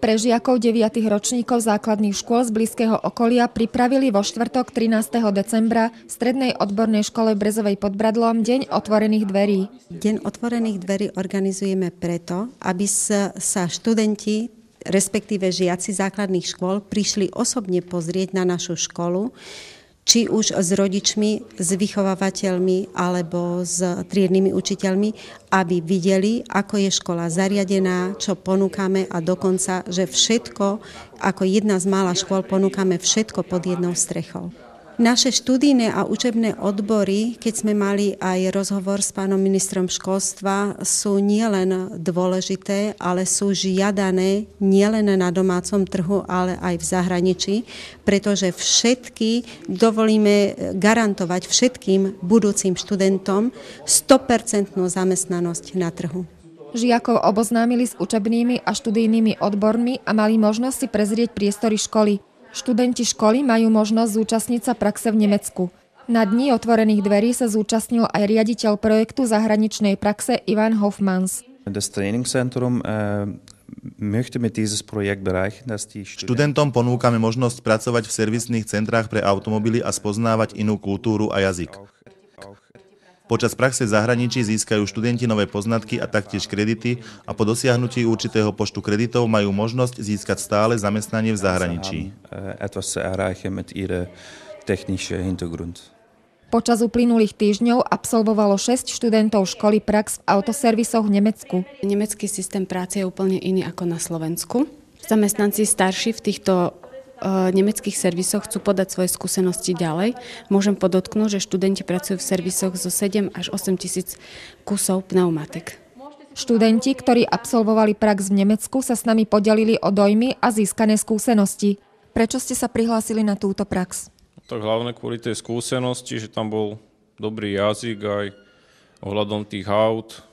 Pre žiakov 9. ročníkov základných škôl z blízkeho okolia pripravili vo štvrtok 13. decembra v Strednej odbornej škole v Brezovej pod Bradlom Deň otvorených dverí. Deň otvorených dverí organizujeme preto, aby sa študenti, respektíve žiaci základných škôl, prišli osobne pozrieť na našu školu, či už s rodičmi, s vychovávateľmi alebo s triednymi učiteľmi, aby videli, ako je škola zariadená, čo ponúkame a dokonca, že všetko, ako jedna z mála škôl, ponúkame všetko pod jednou strechou. Naše študijné a učebné odbory, keď sme mali aj rozhovor s pánom ministrom školstva, sú nielen dôležité, ale sú žiadané nielen na domácom trhu, ale aj v zahraničí, pretože dovolíme garantovať všetkým budúcim študentom 100% zamestnanosť na trhu. Žiakov oboznámili s učebnými a študijnými odbormi a mali možnosť si prezrieť priestory školy. Študenti školy majú možnosť zúčastniť sa praxe v Nemecku. Na dni otvorených dverí sa zúčastnil aj riaditeľ projektu zahraničnej praxe Ivan Hofmans. Študentom ponúkame možnosť pracovať v servisných centrách pre automobily a spoznávať inú kultúru a jazyk. Počas praxe v zahraničí získajú študenti nové poznatky a taktiež kredity a po dosiahnutí určitého počtu kreditov majú možnosť získať stále zamestnanie v zahraničí. Počas uplynulých týždňov absolvovalo 6 študentov školy prax v autoservisoch v Nemecku. Nemecký systém práce je úplne iný ako na Slovensku. Zamestnanci starší v týchto nemeckých servisoch chcú podať svoje skúsenosti ďalej. Môžem podotknúť, že študenti pracujú v servisoch zo 7 až 8 tisíc kusov pneumatik. Študenti, ktorí absolvovali prax v Nemecku, sa s nami podelili o dojmy a získané skúsenosti. Prečo ste sa prihlásili na túto prax? Tak hlavne kvôli tej skúsenosti, že tam bol dobrý jazyk aj ohľadom tých aut,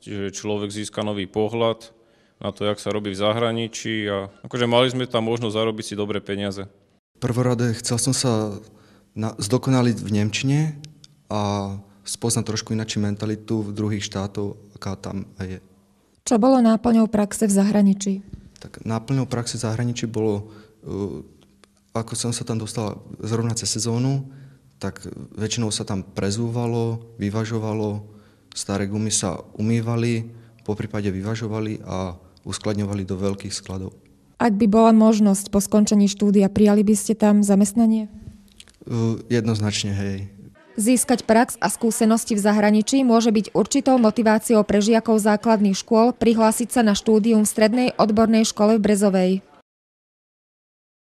že človek získa nový pohľad na to, jak sa robí v zahraničí a akože mali sme tam možnosť zarobiť si dobré peniaze. Prvorade chcel som sa zdokonaliť v nemčine a spoznať trošku inačí mentalitu v druhých štátov, aká tam je. Čo bolo náplňou praxe v zahraničí? Tak náplňou praxe v zahraničí bolo, ako som sa tam dostal zrovna cez sezónu, tak väčšinou sa tam prezúvalo, vyvažovalo, staré gumy sa umývali, poprípade vyvažovali a uskladňovali do veľkých skladov. Ak by bola možnosť po skončení štúdia, prijali by ste tam zamestnanie? Jednoznačne, hej. Získať prax a skúsenosti v zahraničí môže byť určitou motiváciou pre žiakov základných škôl prihlásiť sa na štúdium v Strednej odbornej škole v Brezovej.